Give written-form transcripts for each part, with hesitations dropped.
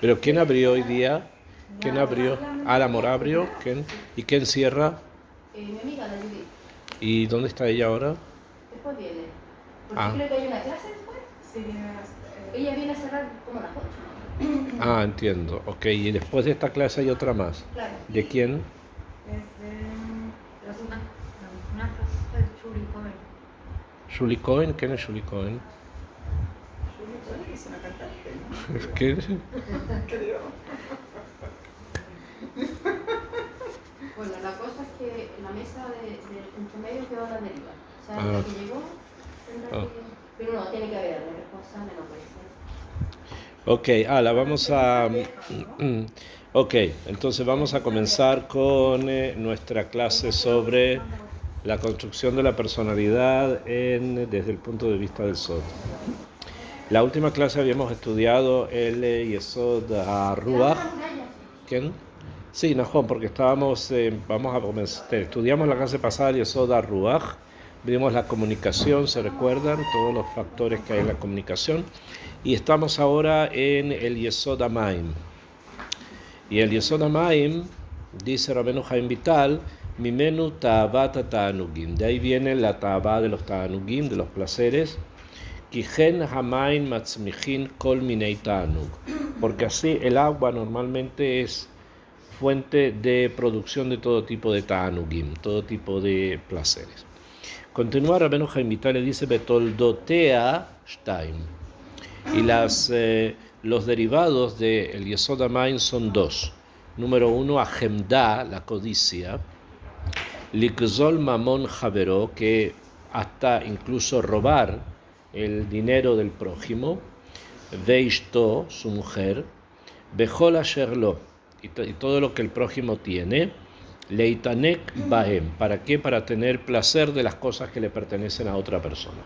Pero ¿quién abrió hoy día? ¿Quién abrió? Ah, la Mora abrió. ¿Quién? ¿Y quién cierra? Mi amiga, la Judith. ¿Y dónde está ella ahora? Después viene. Porque Ah, creo que hay una clase después. Sí, viene ella viene a cerrar como las 8. entiendo. Ok, y después de esta clase hay otra más. Claro. ¿De quién? Es de una clase de Churi Cohen. ¿Julie Cohen? ¿Quién es Julie Cohen? Churi Cohen es una cantante, ¿no? Es que... Creo. Bueno, la cosa es que la mesa del intermedio quedó a la deriva. O sea, la que llegó tendrá que... Pero no, tiene que haber la responsable, no puede ser. Ok, la vamos a... Ok, entonces vamos a comenzar con nuestra clase sobre la construcción de la personalidad desde el punto de vista del Sod. La última clase habíamos estudiado el Yesod HaRuach. ¿Quién? Sí, Nahum, porque estábamos, vamos a comenzar, estudiamos la clase pasada el Yesod HaRuach, vimos la comunicación, ¿se recuerdan? Todos los factores que hay en la comunicación. Y estamos ahora en el Yesod HaMaim. Y el Yesod HaMaim, dice Rabbeinu Chaim Vital, Mimenu Ta'avat Ta'anugim. De ahí viene la Ta'avat de los Ta'anugim, de los placeres. Kichen Hamaim Matzmichin Kol Minei Ta'anug. Porque así el agua normalmente es fuente de producción de todo tipo de Ta'anugim, todo tipo de placeres. Continúa Rabbeinu Chaim Vital y dice Betoldotea Shtaim. Y los derivados del Yesod HaMaim son dos. Número uno, Ahemda, la codicia. Likzol Mamon Javero, que hasta incluso robar el dinero del prójimo. Veishto, su mujer. Bejol Asherlo, y todo lo que el prójimo tiene. Leitanek Bahem. ¿Para qué? Para tener placer de las cosas que le pertenecen a otra persona.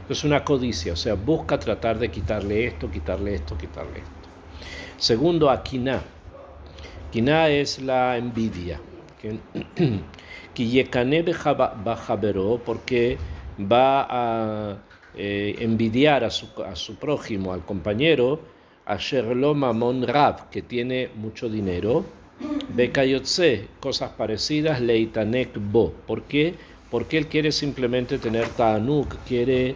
Es una codicia, o sea, busca tratar de quitarle esto, quitarle esto, quitarle esto. Segundo, Akiná. Kiná es la envidia. Kiyekane Bajabero, porque va a envidiar a su prójimo, al compañero, Asherlo Mamon Rab, que tiene mucho dinero. Bekayotze, cosas parecidas, Leitanek Bo. ¿Por qué? Porque él quiere simplemente tener Ta'anuk, quiere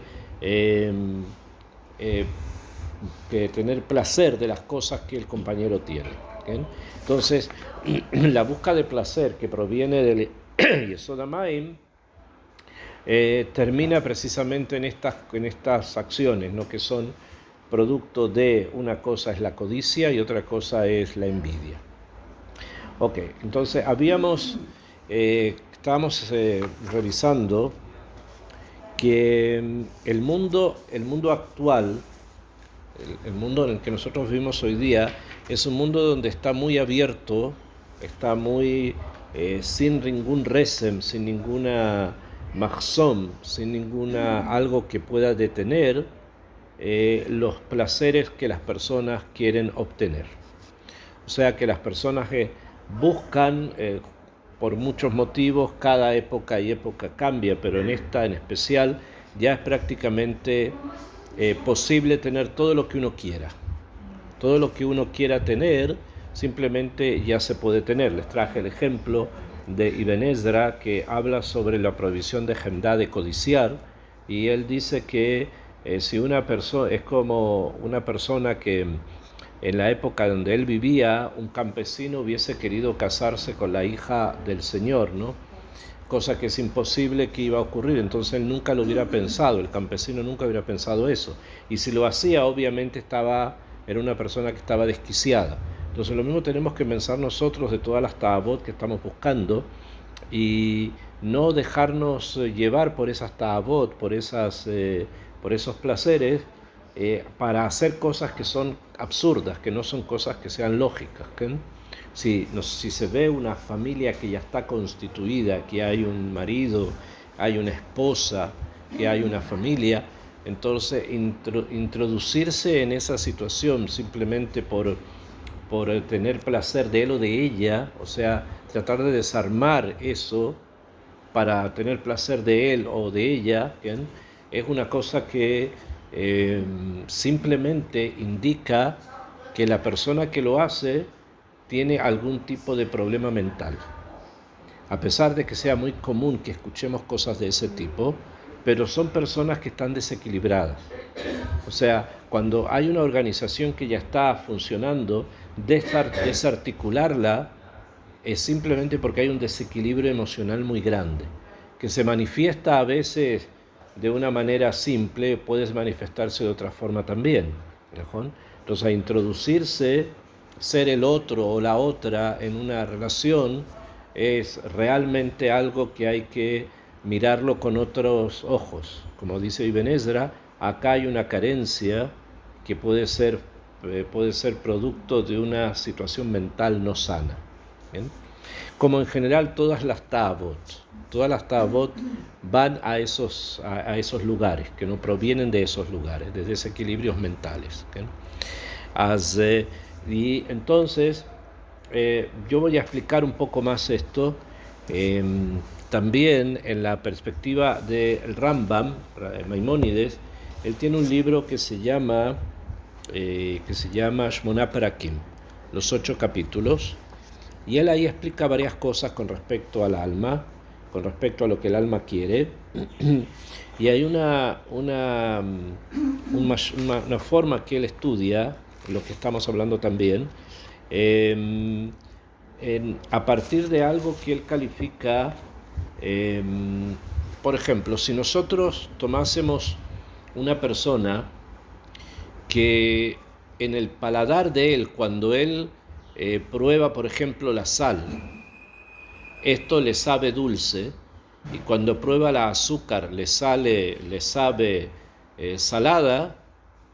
tener placer de las cosas que el compañero tiene. ¿Okay? Entonces, la búsqueda de placer que proviene del Yesod HaMaim termina precisamente en estas acciones, ¿no? Que son producto de una cosa es la codicia y otra cosa es la envidia. Ok, entonces estábamos revisando que el mundo actual, el mundo en el que nosotros vivimos hoy día, es un mundo donde está muy abierto, está muy sin ningún resem, sin ninguna mahzom, sin ninguna algo que pueda detener los placeres que las personas quieren obtener. O sea que las personas buscan por muchos motivos, cada época y época cambia, pero en esta en especial ya es prácticamente posible tener todo lo que uno quiera. Todo lo que uno quiera tener, simplemente ya se puede tener. Les traje el ejemplo de Ibn Ezra, que habla sobre la prohibición de Hemdá, de codiciar, y él dice que si una persona es como una persona que en la época donde él vivía, un campesino hubiese querido casarse con la hija del señor, ¿no? Cosa que es imposible que iba a ocurrir, entonces él nunca lo hubiera pensado, el campesino nunca hubiera pensado eso, y si lo hacía obviamente era una persona que estaba desquiciada. Entonces lo mismo tenemos que pensar nosotros de todas las ta'avot que estamos buscando y no dejarnos llevar por esas ta'avot, por esos placeres, para hacer cosas que son absurdas, que no son cosas que sean lógicas. ¿Okay? Si se ve una familia que ya está constituida, que hay un marido, hay una esposa, que hay una familia, entonces introducirse en esa situación simplemente por tener placer de él o de ella, o sea, tratar de desarmar eso para tener placer de él o de ella, ¿bien? Es una cosa que simplemente indica que la persona que lo hace tiene algún tipo de problema mental. A pesar de que sea muy común que escuchemos cosas de ese tipo, pero son personas que están desequilibradas. O sea, cuando hay una organización que ya está funcionando, desarticularla es simplemente porque hay un desequilibrio emocional muy grande, que se manifiesta a veces de una manera simple, puede manifestarse de otra forma también. ¿No? Entonces, a introducirse, ser el otro o la otra en una relación es realmente algo que hay que mirarlo con otros ojos. Como dice Ibn Ezra, acá hay una carencia que puede ser producto de una situación mental no sana. ¿Bien? Como en general todas las ta'avot van a esos lugares, que no provienen de esos lugares, de desequilibrios mentales. ¿Bien? Y entonces, yo voy a explicar un poco más esto, también en la perspectiva del Rambam, Maimónides. Él tiene un libro que se llama Shmona Perakim, los 8 capítulos, y él ahí explica varias cosas con respecto al alma, con respecto a lo que el alma quiere, y hay una forma que él estudia, lo que estamos hablando también, a partir de algo que él califica, por ejemplo, si nosotros tomásemos una persona que en el paladar de él, cuando él prueba, por ejemplo, la sal, esto le sabe dulce, y cuando prueba la azúcar le sabe salada,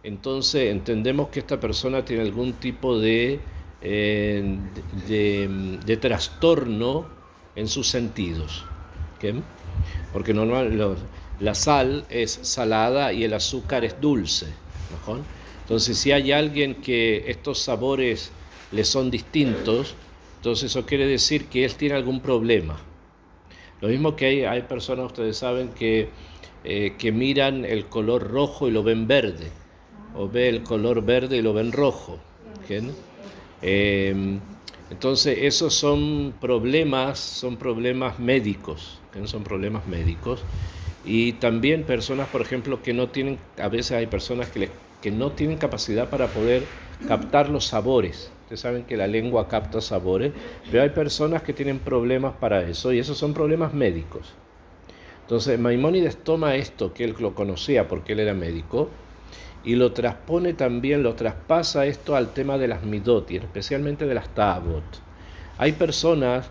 entonces entendemos que esta persona tiene algún tipo de trastorno en sus sentidos. ¿Okay? Porque la sal es salada y el azúcar es dulce. ¿No? Entonces, si hay alguien que estos sabores le son distintos, entonces eso quiere decir que él tiene algún problema. Lo mismo que hay personas, ustedes saben, que miran el color rojo y lo ven verde, o ve el color verde y lo ven rojo. ¿Okay? Entonces esos son problemas médicos, ¿okay? Son problemas médicos. Y también personas, por ejemplo, que no tienen, a veces hay personas que no tienen capacidad para poder captar los sabores. Ustedes saben que la lengua capta sabores, pero hay personas que tienen problemas para eso, y esos son problemas médicos. Entonces Maimónides toma esto, que él lo conocía porque él era médico, y lo traspasa esto al tema de las midot, y especialmente de las ta'avot. Hay personas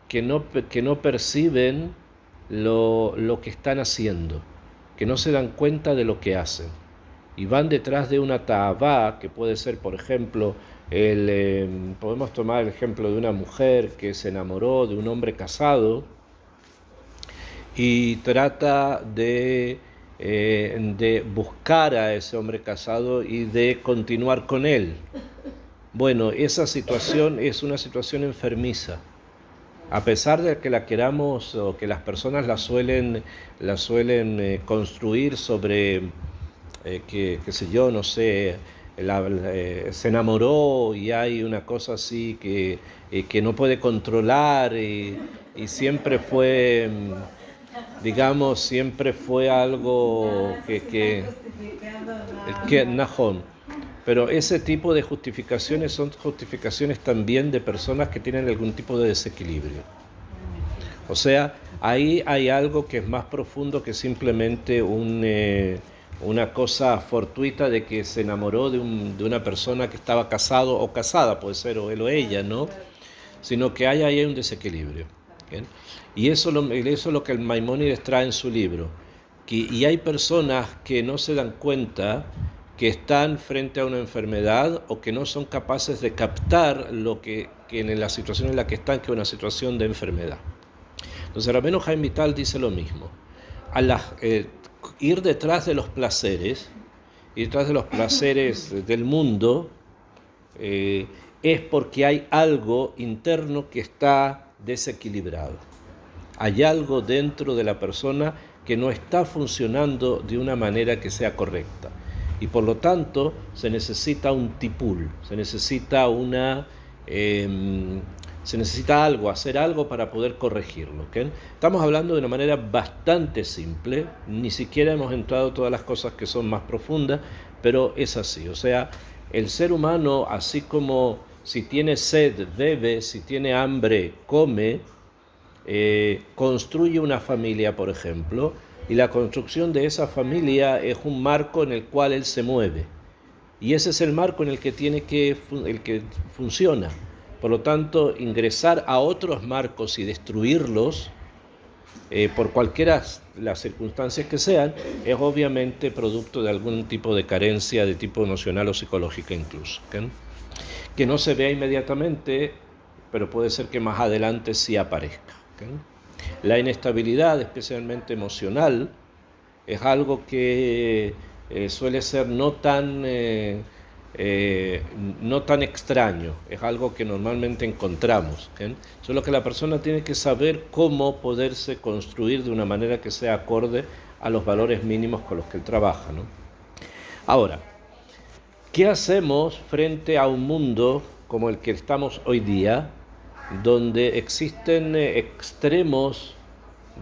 que no perciben lo que están haciendo, que no se dan cuenta de lo que hacen, y van detrás de una ta'avá, que puede ser, por ejemplo, podemos tomar el ejemplo de una mujer que se enamoró de un hombre casado y trata de buscar a ese hombre casado y de continuar con él. Bueno, esa situación es una situación enfermiza. A pesar de que la queramos, o que las personas la suelen construir sobre, qué sé yo, no sé, se enamoró y hay una cosa así que no puede controlar, y siempre fue, digamos, siempre fue algo que najón. Pero ese tipo de justificaciones son justificaciones también de personas que tienen algún tipo de desequilibrio. O sea, ahí hay algo que es más profundo que simplemente una cosa fortuita de que se enamoró de una persona que estaba casado o casada, puede ser, o él o ella, ¿no? Sino que hay ahí un desequilibrio. ¿Bien? Y eso es lo que el Maimónides trae en su libro. Y hay personas que no se dan cuenta que están frente a una enfermedad, o que no son capaces de captar que en la situación en la que están, que es una situación de enfermedad. Entonces Rabbeinu Haim Vital dice lo mismo. Ir detrás de los placeres, del mundo, es porque hay algo interno que está desequilibrado. Hay algo dentro de la persona que no está funcionando de una manera que sea correcta. y por lo tanto se necesita un tipul, se necesita hacer algo para poder corregirlo. ¿Okay? Estamos hablando de una manera bastante simple, ni siquiera hemos entrado en todas las cosas que son más profundas, pero es así. O sea, el ser humano, así como si tiene sed, bebe, si tiene hambre, come, construye una familia, por ejemplo, y la construcción de esa familia es un marco en el cual él se mueve. Y ese es el marco en el que el que funciona. Por lo tanto, ingresar a otros marcos y destruirlos, por cualquiera las circunstancias que sean, es obviamente producto de algún tipo de carencia de tipo emocional o psicológica incluso. ¿Okay? Que no se vea inmediatamente, pero puede ser que más adelante sí aparezca. ¿Okay? La inestabilidad, especialmente emocional, es algo que suele ser no tan extraño, es algo que normalmente encontramos. ¿Okay? Solo que la persona tiene que saber cómo poderse construir de una manera que sea acorde a los valores mínimos con los que él trabaja, ¿no? Ahora, ¿qué hacemos frente a un mundo como el que estamos hoy día, donde existen extremos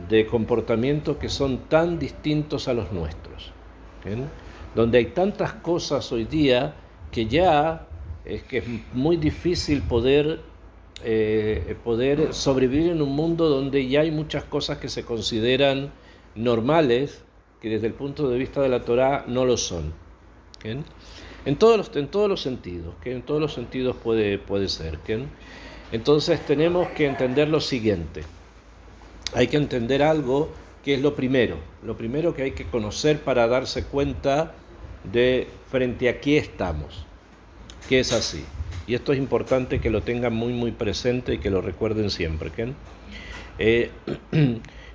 de comportamiento que son tan distintos a los nuestros? ¿Okay? Donde hay tantas cosas hoy día que ya es muy difícil poder sobrevivir en un mundo donde ya hay muchas cosas que se consideran normales, que desde el punto de vista de la Torá no lo son. ¿Okay? En todos los sentidos, ¿okay? En todos los sentidos puede ser. ¿Okay? Entonces tenemos que entender lo siguiente. Hay que entender algo que es lo primero que hay que conocer para darse cuenta de frente a qué estamos, que es así. Y esto es importante que lo tengan muy muy presente y que lo recuerden siempre. ¿Okay?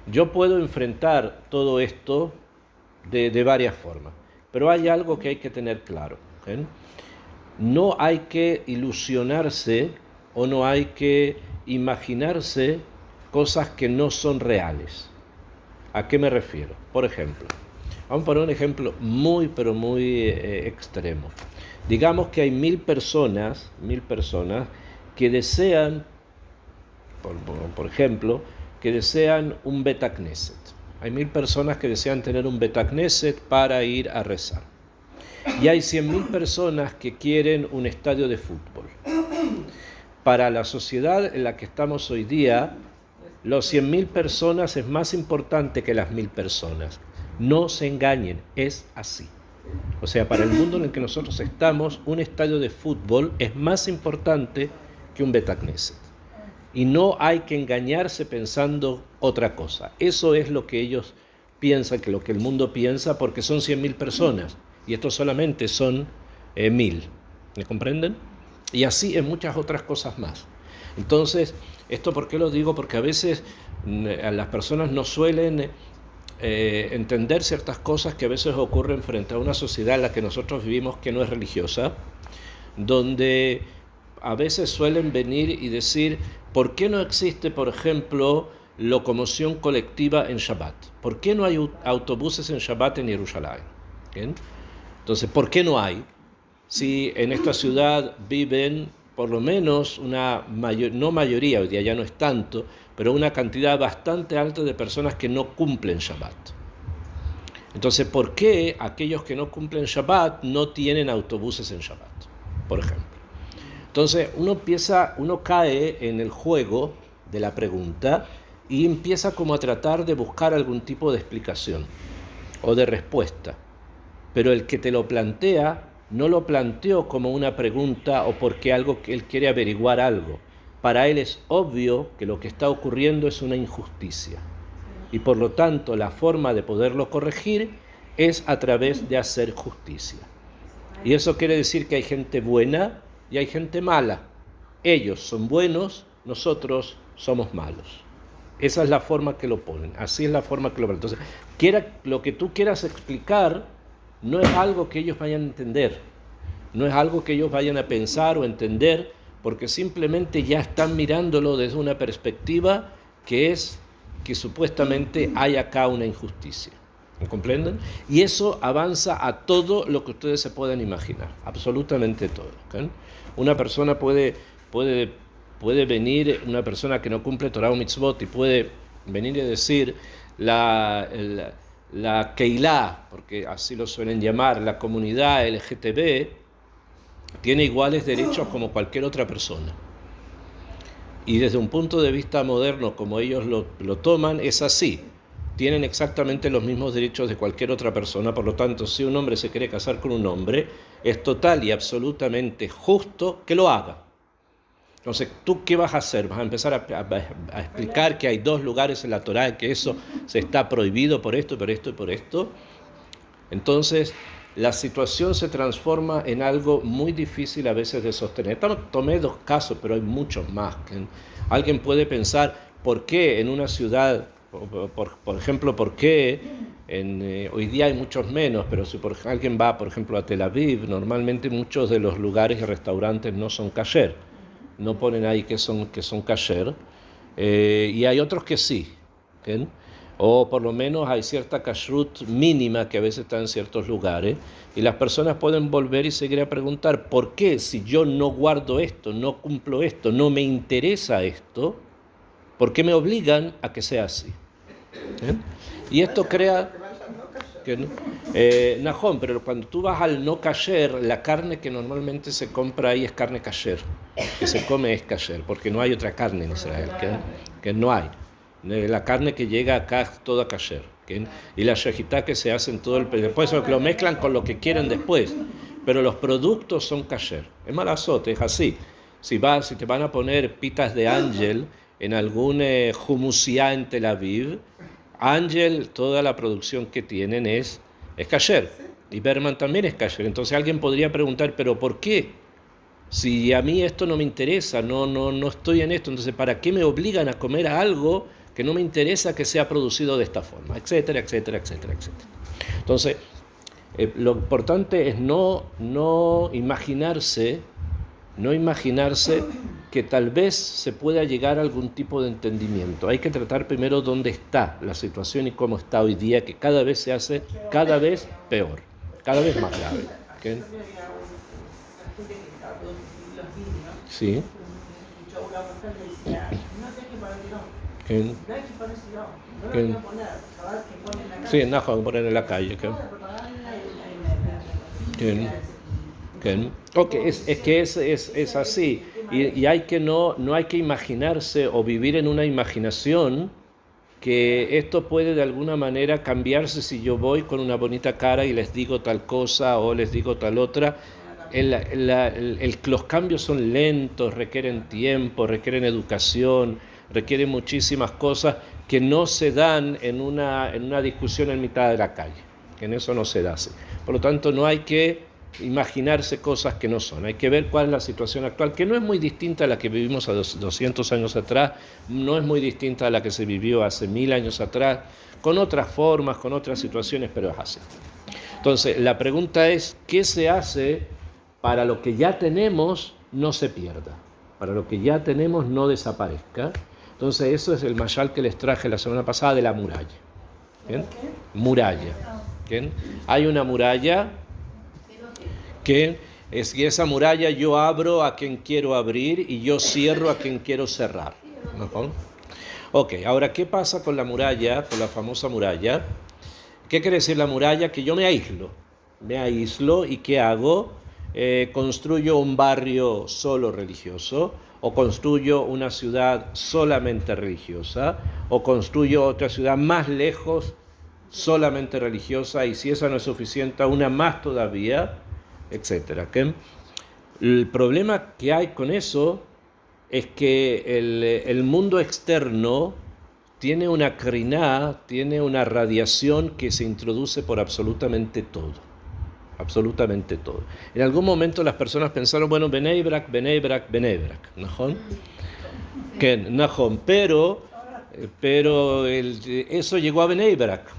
Yo puedo enfrentar todo esto de varias formas, pero hay algo que hay que tener claro. ¿Okay? No hay que ilusionarse o no hay que imaginarse cosas que no son reales. ¿A qué me refiero? Por ejemplo, vamos a poner un ejemplo muy, pero muy extremo. Digamos que hay 1000 personas que desean, por ejemplo, que desean un Betacneset. Hay 1000 personas que desean tener un Betacneset para ir a rezar. Y hay 100.000 personas que quieren un estadio de fútbol. Para la sociedad en la que estamos hoy día, los 100.000 personas es más importante que las 1000 personas. No se engañen, es así. O sea, para el mundo en el que nosotros estamos, un estadio de fútbol es más importante que un Betacneset. Y no hay que engañarse pensando otra cosa. Eso es lo que ellos piensan, que lo que el mundo piensa, porque son 100.000 personas. Y estos solamente son 1000. ¿Me comprenden? Y así en muchas otras cosas más. Entonces, ¿esto por qué lo digo? Porque a veces las personas no suelen entender ciertas cosas que a veces ocurren frente a una sociedad en la que nosotros vivimos que no es religiosa, donde a veces suelen venir y decir, ¿por qué no existe, por ejemplo, locomoción colectiva en Shabbat? ¿Por qué no hay autobuses en Shabbat en Jerusalén? ¿Bien? Entonces, ¿por qué no hay? Si en esta ciudad viven por lo menos no mayoría, hoy día ya no es tanto, pero una cantidad bastante alta de personas que no cumplen Shabbat. Entonces, ¿por qué aquellos que no cumplen Shabbat no tienen autobuses en Shabbat, por ejemplo? Entonces, uno cae en el juego de la pregunta y empieza como a tratar de buscar algún tipo de explicación o de respuesta. Pero el que te lo plantea no lo planteó como una pregunta o porque algo que él quiere averiguar algo. Para él es obvio que lo que está ocurriendo es una injusticia. Y por lo tanto, la forma de poderlo corregir es a través de hacer justicia. Y eso quiere decir que hay gente buena y hay gente mala. Ellos son buenos, nosotros somos malos. Esa es la forma que lo ponen. Así es la forma que lo ponen. Entonces, lo que tú quieras explicar no es algo que ellos vayan a entender, no es algo que ellos vayan a pensar o entender, porque simplemente ya están mirándolo desde una perspectiva que es que supuestamente hay acá una injusticia. ¿Me comprenden? Y eso avanza a todo lo que ustedes se puedan imaginar, absolutamente todo. ¿Okay? Una persona puede venir, una persona que no cumple Torah o Mitzvot, y puede venir y decir la Keilah, porque así lo suelen llamar, la comunidad LGTB, tiene iguales derechos como cualquier otra persona. Y desde un punto de vista moderno, como ellos lo toman, es así. Tienen exactamente los mismos derechos de cualquier otra persona, por lo tanto, si un hombre se quiere casar con un hombre, es total y absolutamente justo que lo haga. Entonces, ¿tú qué vas a hacer? ¿Vas a empezar a explicar que hay dos lugares en la Torá y que eso se está prohibido por esto, por esto y por esto? Entonces, la situación se transforma en algo muy difícil a veces de sostener. Tomé 2 casos, pero hay muchos más. Alguien puede pensar, ¿por qué en una ciudad, por ejemplo, por qué hoy día hay muchos menos, pero si alguien va, por ejemplo, a Tel Aviv, normalmente muchos de los lugares y restaurantes no son kasher, no ponen ahí que son kasher, y hay otros que sí, ¿sí? O por lo menos hay cierta kashrut mínima que a veces está en ciertos lugares, y las personas pueden volver y seguir a preguntar, ¿por qué si yo no guardo esto, no cumplo esto, no me interesa esto? ¿Por qué me obligan a que sea así? Y esto crea... Najón, pero cuando tú vas al no kasher, la carne que normalmente se compra ahí es carne kasher, que se come es kasher, porque no hay otra carne en Israel, que no hay. La carne que llega acá es toda kasher, y la shejitá que se hace en todo el... Después lo mezclan con lo que quieren después, pero los productos son kasher. Es malazot, es así. Si te van a poner pitas de ángel en algún humusiá en Tel Aviv, Ángel, toda la producción que tienen es kasher. Y Berman también es kasher. Entonces alguien podría preguntar, ¿pero por qué? Si a mí esto no me interesa, no estoy en esto, entonces ¿para qué me obligan a comer algo que no me interesa que sea producido de esta forma? Etcétera, etcétera, etcétera, etcétera. Entonces, lo importante es no imaginarse que tal vez se pueda llegar a algún tipo de entendimiento. Hay que tratar primero dónde está la situación y cómo está hoy día, que cada vez se hace cada vez peor, cada vez más grave. ¿Okay? Sí. Sí, no, poner en la calle. Ok, es que es así. Y hay que no hay que imaginarse o vivir en una imaginación que esto puede de alguna manera cambiarse si yo voy con una bonita cara y les digo tal cosa o les digo tal otra. Los cambios son lentos, requieren tiempo, requieren educación, requieren muchísimas cosas que no se dan en una discusión en mitad de la calle, que en eso no se da así. Por lo tanto, no hay que imaginarse cosas que no son, hay que ver cuál es la situación actual, que no es muy distinta a la que vivimos hace 200 años atrás, no es muy distinta a la que se vivió hace 1000 años atrás, con otras formas, con otras situaciones, pero es así. Entonces, la pregunta es, ¿qué se hace para lo que ya tenemos no se pierda? Para lo que ya tenemos no desaparezca. Entonces, eso es el mashal que les traje la semana pasada de la muralla. ¿Bien? Muralla. ¿Bien? Hay una muralla que y esa muralla yo abro a quien quiero abrir y yo cierro a quien quiero cerrar. ¿No? Ok, ahora, ¿qué pasa con la muralla, con la famosa muralla? ¿Qué quiere decir la muralla? Que yo me aíslo y ¿qué hago? Construyo un barrio solo religioso, o construyo una ciudad solamente religiosa, o construyo otra ciudad más lejos solamente religiosa, y si esa no es suficiente, una más todavía, etcétera. El problema que hay con eso es que el mundo externo tiene una kriná, tiene una radiación que se introduce por absolutamente todo. Absolutamente todo. En algún momento las personas pensaron, bueno, Benei Brak, ¿najón? Pero eso llegó a Benei Brak.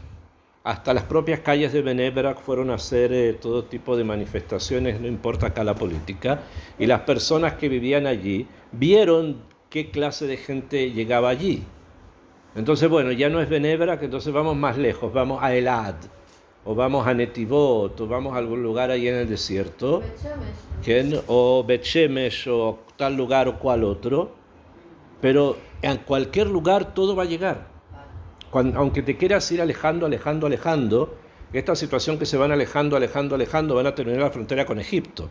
Hasta las propias calles de Benei Brak fueron a hacer todo tipo de manifestaciones, no importa acá la política, y las personas que vivían allí vieron qué clase de gente llegaba allí. Entonces, bueno, ya no es Benebra, que entonces vamos más lejos, vamos a Elad, o vamos a Netivot, o vamos a algún lugar ahí en el desierto, o Bet Shemesh, o tal lugar o cual otro, pero en cualquier lugar todo va a llegar. Aunque te quieras ir alejando, esta situación que se van alejando, van a terminar la frontera con Egipto,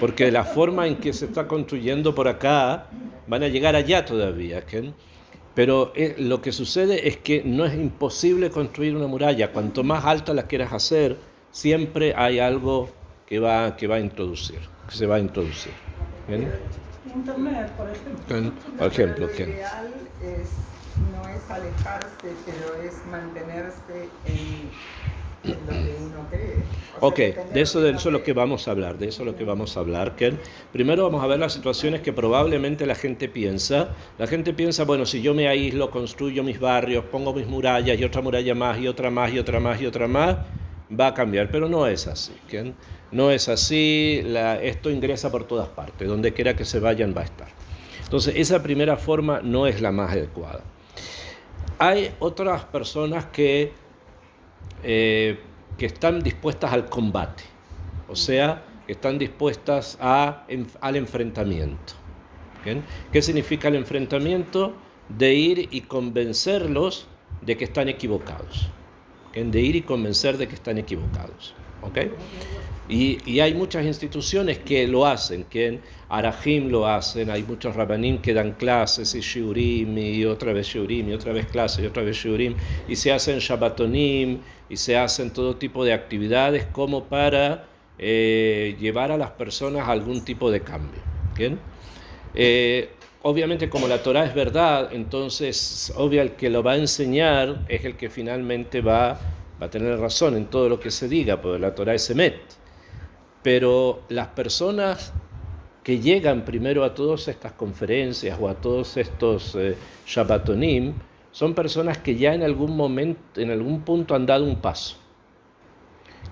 porque de la forma en que se está construyendo por acá, van a llegar allá todavía, ¿okay? Pero lo que sucede es que no es imposible construir una muralla. Cuanto más alta la quieras hacer, siempre hay algo que va a introducir, que se va a introducir. ¿Bien? Internet, por ejemplo. Por ejemplo, lo ideal no es alejarse, pero es mantenerse en lo que uno cree. Ok, de eso es lo que vamos a hablar, Ken. Primero vamos a ver las situaciones que probablemente la gente piensa. La gente piensa, bueno, si yo me aíslo, construyo mis barrios, pongo mis murallas y otra muralla más y otra más y otra más y otra más, va a cambiar, pero no es así, Ken. No es así, esto ingresa por todas partes, donde quiera que se vayan va a estar. Entonces, esa primera forma no es la más adecuada. Hay otras personas que están dispuestas al combate, o sea, que están dispuestas al enfrentamiento. ¿Bien? ¿Qué significa el enfrentamiento? De ir y convencerlos de que están equivocados. ¿Bien? De ir y convencer de que están equivocados. ¿Okay? Y hay muchas instituciones que lo hacen, que en Arahim lo hacen, hay muchos Rabbanim que dan clases y shiurim, y otra vez shiurim, y otra vez clases, y otra vez shiurim, y se hacen shabbatonim, y se hacen todo tipo de actividades como para llevar a las personas a algún tipo de cambio. ¿Bien? Obviamente, como la Torah es verdad, entonces, obvio, el que lo va a enseñar es el que finalmente va a tener razón en todo lo que se diga, porque la Torah es Emet. Pero las personas que llegan primero a todas estas conferencias o a todos estos shabbatonim, son personas que ya en algún momento, en algún punto han dado un paso,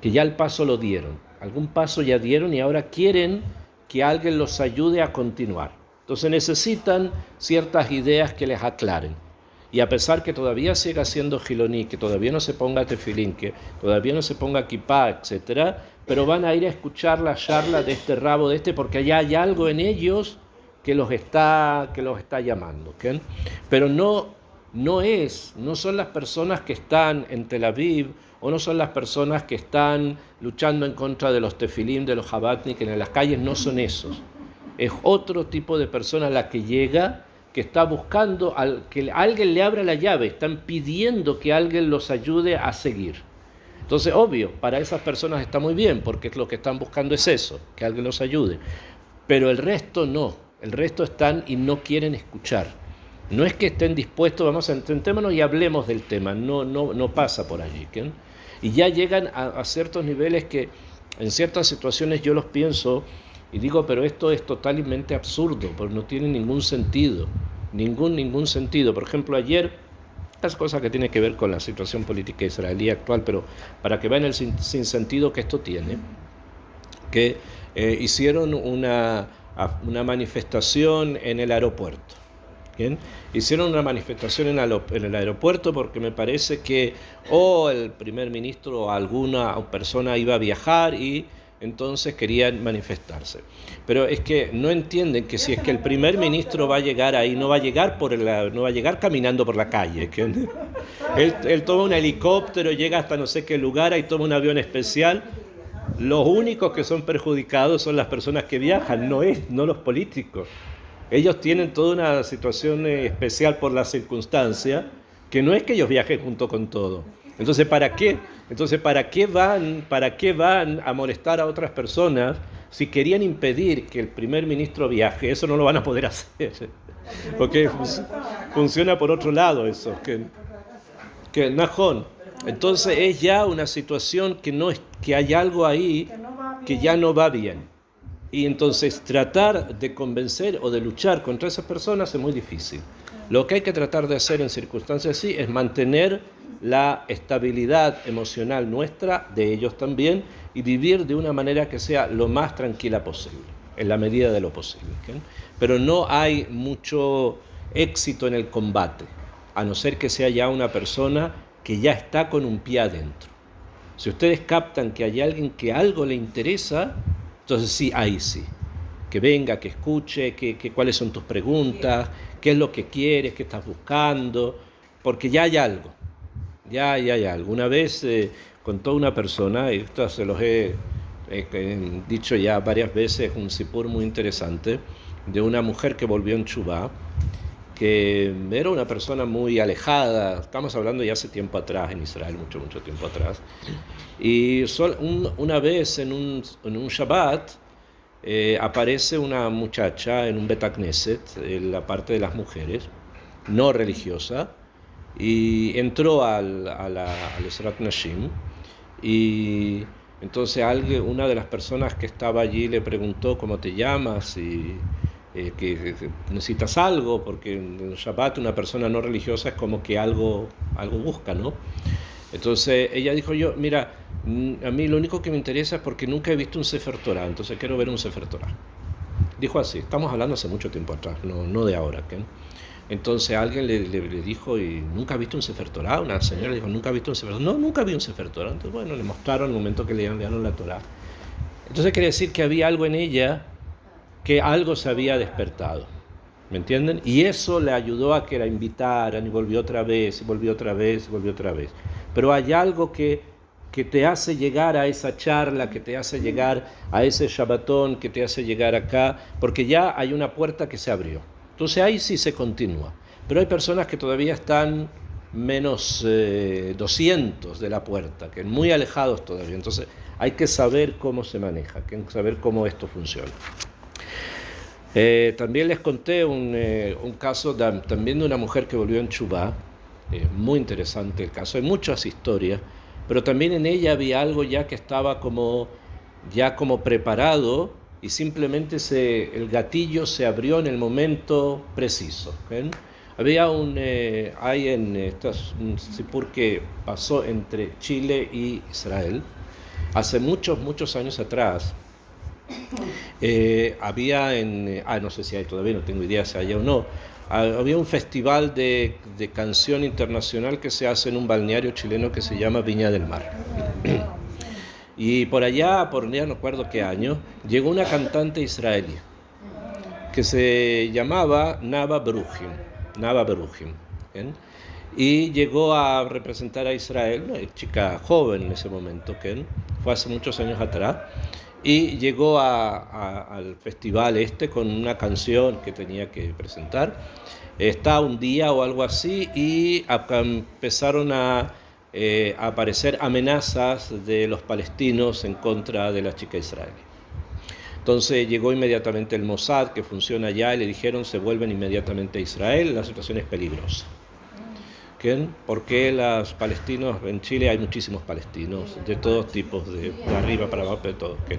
que ya el paso lo dieron, algún paso ya dieron y ahora quieren que alguien los ayude a continuar. Entonces necesitan ciertas ideas que les aclaren. Y a pesar que todavía siga siendo giloní, que todavía no se ponga tefilín, que todavía no se ponga kipá, etc., pero van a ir a escuchar la charla de este rabo, porque allá hay algo en ellos que los está llamando. ¿Okay? Pero no son las personas que están en Tel Aviv, o no son las personas que están luchando en contra de los tefilín, de los jabatnik en las calles, no son esos. Es otro tipo de persona la que llega, que está buscando que alguien le abra la llave, están pidiendo que alguien los ayude a seguir. Entonces, obvio, para esas personas está muy bien, porque lo que están buscando es eso, que alguien los ayude. Pero el resto no, el resto están y no quieren escuchar. No es que estén dispuestos, sentémonos y hablemos del tema, no pasa por allí. ¿Okay? Y ya llegan a ciertos niveles que en ciertas situaciones yo los pienso y digo, pero esto es totalmente absurdo, porque no tiene ningún sentido, ningún sentido. Por ejemplo, ayer, es cosa que tiene que ver con la situación política israelí actual, pero para que vean el sinsentido que esto tiene, que hicieron una manifestación en el aeropuerto. ¿Bien? Hicieron una manifestación en el aeropuerto porque me parece que el primer ministro o alguna persona iba a viajar y entonces querían manifestarse. Pero es que no entienden que si es que el primer ministro va a llegar ahí, no va a llegar caminando por la calle. Que él toma un helicóptero, llega hasta no sé qué lugar y toma un avión especial. Los únicos que son perjudicados son las personas que viajan, no los políticos. Ellos tienen toda una situación especial por la circunstancia, que no es que ellos viajen junto con todo. Entonces, ¿para qué? ¿Para qué van a molestar a otras personas si querían impedir que el primer ministro viaje? Eso no lo van a poder hacer. Porque funciona por otro lado eso. Que Najón. Entonces es ya una situación que hay algo ahí que ya no va bien. Y entonces tratar de convencer o de luchar contra esas personas es muy difícil. Lo que hay que tratar de hacer en circunstancias así es mantener la estabilidad emocional nuestra, de ellos también, y vivir de una manera que sea lo más tranquila posible, en la medida de lo posible. ¿Okay? Pero no hay mucho éxito en el combate. a no ser que sea ya una persona que ya está con un pie adentro. Si ustedes captan que hay alguien que algo le interesa, entonces sí, ahí sí. Que venga, que escuche, cuáles son tus preguntas, qué es lo que quieres, qué estás buscando, porque ya hay algo. Ya hay algo. Una vez contó una persona, y esto se los he dicho ya varias veces, un sipur muy interesante, de una mujer que volvió en Teshuvá, que era una persona muy alejada, estamos hablando ya hace tiempo atrás en Israel, mucho tiempo atrás, y una vez en un Shabbat aparece una muchacha en un Bet Knesset, en la parte de las mujeres, no religiosa, y entró al Ezrat Nashim, y entonces una de las personas que estaba allí le preguntó cómo te llamas y que necesitas algo, porque en el Shabbat una persona no religiosa es como que algo busca, ¿no? Entonces ella dijo, mira, a mí lo único que me interesa es porque nunca he visto un Sefer Torah, entonces quiero ver un Sefer Torah. Dijo así, estamos hablando hace mucho tiempo atrás, no de ahora, ¿okay? Entonces alguien le dijo, ¿y nunca ha visto un Sefer Torah? Una señora le dijo, ¿nunca ha visto un Sefer Torah? No, nunca vi un Sefer Torah. Entonces, bueno, le mostraron el momento que le enviaron la Torah. Entonces quiere decir que había algo en ella, que algo se había despertado. ¿Me entienden? Y eso le ayudó a que la invitaran y volvió otra vez, y volvió otra vez, y volvió otra vez. Pero hay algo que te hace llegar a esa charla, que te hace llegar a ese Shabbatón, que te hace llegar acá, porque ya hay una puerta que se abrió. Entonces ahí sí se continúa. Pero hay personas que todavía están menos 200 de la puerta, que muy alejados todavía. Entonces hay que saber cómo se maneja, hay que saber cómo esto funciona. También les conté un caso también de una mujer que volvió en Teshuvá, muy interesante el caso, hay muchas historias, pero también en ella había algo ya que estaba como preparado y simplemente el gatillo se abrió en el momento preciso. ¿Ven? Había un sipur que pasó entre Chile y Israel hace muchos años atrás. Había no sé si hay todavía, no tengo idea si hay o no, había un festival de canción internacional que se hace en un balneario chileno que se llama Viña del Mar. Y por allá no recuerdo qué año, llegó una cantante israelí que se llamaba Nava Berujim, ¿bien? Y llegó a representar a Israel, una chica joven en ese momento, ¿bien? Fue hace muchos años atrás, y llegó al festival con una canción que tenía que presentar. Está un día o algo así, y acá empezaron a aparecer amenazas de los palestinos en contra de la chica israelí. Entonces llegó inmediatamente el Mossad, que funciona allá, y le dijeron se vuelven inmediatamente a Israel, la situación es peligrosa. ¿Quién? Porque los palestinos, en Chile hay muchísimos palestinos, de todos tipos, de arriba para abajo, de todo. ¿Qué?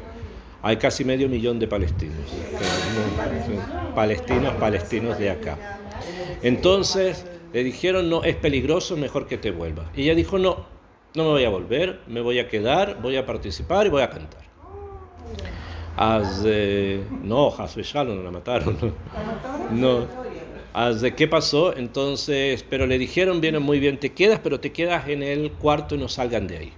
Hay casi 500.000 de palestinos, palestinos de acá. Entonces le dijeron, no, es peligroso, mejor que te vuelvas. Y ella dijo, no me voy a volver, me voy a quedar, voy a participar y voy a cantar. No, no la mataron. No. ¿Qué pasó? Entonces, pero le dijeron, viene muy bien, te quedas, pero te quedas en el cuarto y no salgan de ahí.